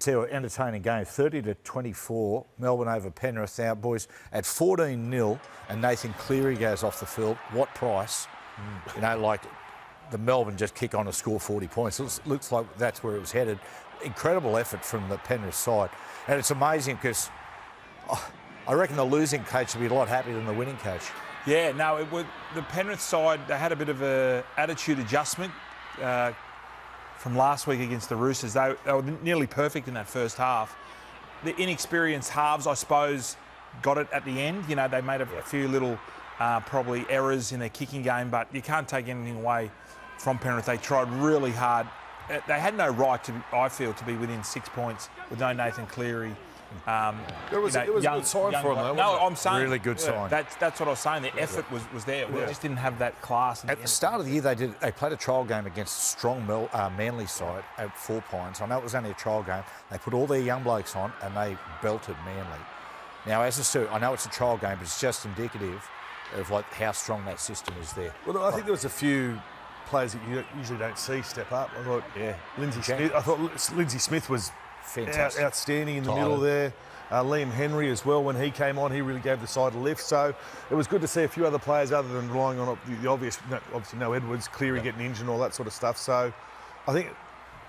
tell you, entertaining game, 30-24, Melbourne over Penrith. Now, boys, at 14-0, and Nathan Cleary goes off the field. What price? You know, like the Melbourne just kick on to score 40 points. It looks like that's where it was headed. Incredible effort from the Penrith side. And it's amazing because I reckon the losing coach will be a lot happier than the winning coach. Yeah, no, it was the Penrith side. They had a bit of a attitude adjustment from last week against the Roosters. They were nearly perfect in that first half. The inexperienced halves, I suppose, got it at the end. You know, they made a few little probably errors in their kicking game, but you can't take anything away from Penrith. They tried really hard. They had no right, I feel, to be within 6 points with no Nathan Cleary. It was a good sign for them, though. No, I'm saying really good sign. That's what I was saying. The effort was there. We just didn't have that class. At the start of the year, they played a trial game against a strong Manly side at 4 Pines. I know it was only a trial game. They put all their young blokes on and they belted Manly. Now, as I said, I know it's a trial game, but it's just indicative of like how strong that system is there. Well, I think there was a few players that you usually don't see step up. I thought, Lindsay Smith. I thought Lindsay Smith was fantastic, outstanding in the middle there. Liam Henry as well, when he came on, he really gave the side a lift. So it was good to see a few other players other than relying on the obvious, obviously no Edwards, Cleary getting injured and all that sort of stuff. So I think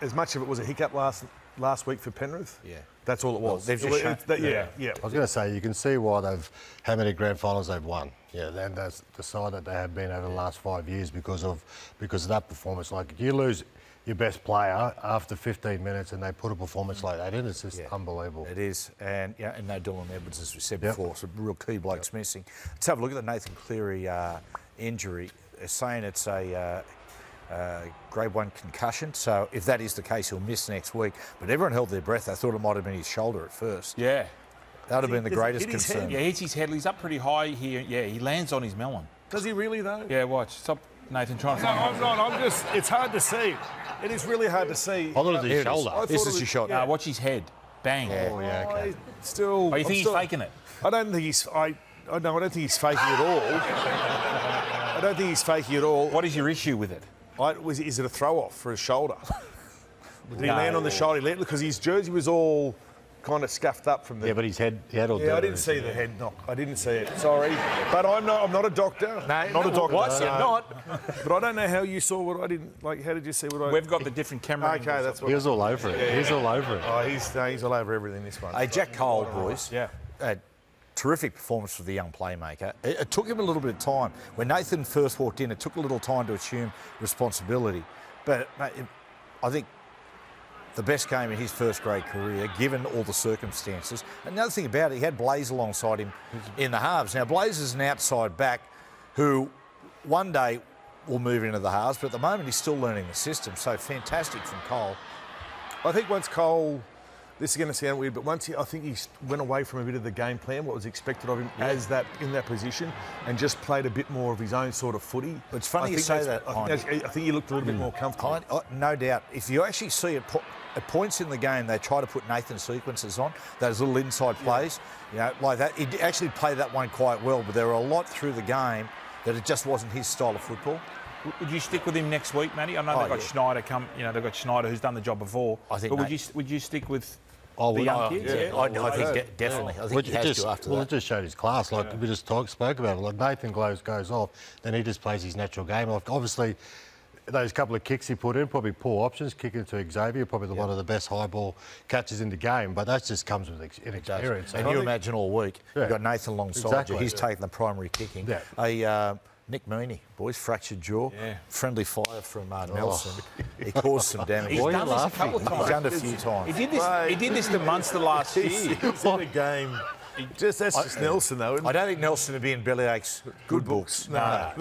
as much of it was a hiccup last week for Penrith. Yeah. That's all it was. Well, they've just yeah. I was going to say, you can see why how many grand finals they've won. Yeah, and that's the side that they have been over the last 5 years because of that performance. Like, if you lose your best player after 15 minutes and they put a performance like that in, it's just unbelievable. It is, and no Dylan Edwards, as we said before, so real key blokes missing. Let's have a look at the Nathan Cleary injury. They're saying it's a grade 1 concussion, so if that is the case, he'll miss next week. But everyone held their breath. They thought it might have been his shoulder at first. Yeah. That would have been the greatest concern. Yeah, hits his head. He's up pretty high here. Yeah, he lands on his melon. Does he really, though? Yeah, watch. Stop, Nathan, trying to... No, I'm not. It's hard to see. It is really hard to see. I thought it was his shoulder. This is your shot. No, watch his head. Bang. Yeah. Oh, yeah, okay. Oh, you think he's faking it? I don't think he's... I don't think he's faking at all. I don't think he's faking at all. What is your issue with it? Is it a throw-off for his shoulder? Did he land on the shoulder? Because his jersey was all kind of scuffed up from the... Yeah, but his head... I didn't see the head knock. I didn't see it. Sorry. But I'm not a doctor. No, not a doctor. What? You're not. But I don't know how you saw what I didn't... Like, how did you see what I... We've got the different camera. Okay, that's what... He was all over it. He's all over it. Oh, he's all over everything, this one. Hey, Jack Cole, boys. Yeah. Terrific performance for the young playmaker. It took him a little bit of time. When Nathan first walked in, it took a little time to assume responsibility. But mate, I think the best game in his first grade career, given all the circumstances. Another thing about it, he had Blaze alongside him in the halves. Now, Blaze is an outside back who one day will move into the halves, but at the moment he's still learning the system. So fantastic from Cole. I think once Cole... This is going to sound weird, but I think he went away from a bit of the game plan, what was expected of him as that in that position, and just played a bit more of his own sort of footy. It's funny you say that. I think he looked a little bit more comfortable. No doubt. If you actually see at points in the game, they try to put Nathan sequences on, those little inside plays, like that. He actually played that one quite well, but there were a lot through the game that it just wasn't his style of football. Would you stick with him next week, Matty? I know they've got Schneider they've got Schneider who's done the job before. I think. But would you stick with the young kids? Yeah. I think definitely. I think he has to after that. Well, it just showed his class. Like we just spoke about it. Like Nathan goes off, then he just plays his natural game. Like obviously, those couple of kicks he put in, probably poor options, kicking to Xavier, probably one of the best high ball catches in the game. But that just comes with inexperience. And you imagine all week, you've got Nathan alongside you. He's taking the primary kicking. Yeah. Nick Meaney, boys, fractured jaw, friendly fire from Nelson. He caused some damage. He's done this a couple of times. He's done it a few times. He did this to Munster last year. He's in a game. That's just Nelson, though, isn't it? I don't think Nelson would be in Bellyache's good books. No.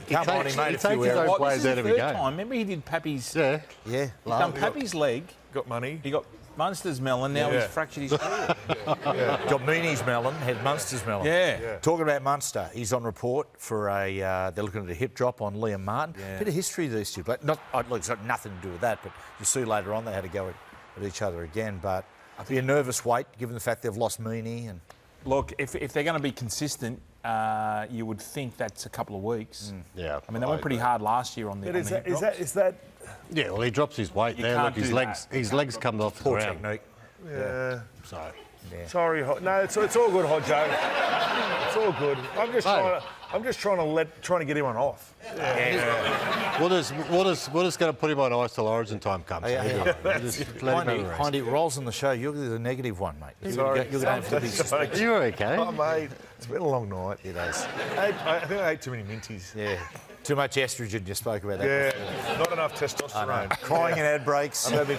Come on, he made a few his own errors. players out of a game. Remember he did Pappy's... Yeah. He's done Pappy's leg. Got money. He got Munster's melon. Now he's fractured his jaw. Got Meaney's melon, had Munster's melon. Yeah. Talking about Munster, he's on report for they're looking at a hip drop on Liam Martin. Bit of history of these two. But it's got nothing to do with that, but you'll see later on they had to go at each other again. But it'd be a nervous wait, given the fact they've lost Meaney. And look, if they're going to be consistent, you would think that's a couple of weeks. Yeah. I mean, they went pretty hard last year on the Is that... Yeah, well, he drops his weight there. Look, his legs come off the poor ground. technique. Yeah. So. Sorry, no, it's all good, Hodjo. It's all good. I'm just trying to get him on off. We're just going to put him on ice till Origin time comes. Hindy, roles on the show. You're the negative one, mate. Sorry. You're going to have to be suspected. You're okay. Oh, mate, it's been a long night. It is. I think I ate too many minties. Yeah. Too much estrogen. You spoke about that. Yeah, not enough testosterone. Crying in ad breaks. I'm having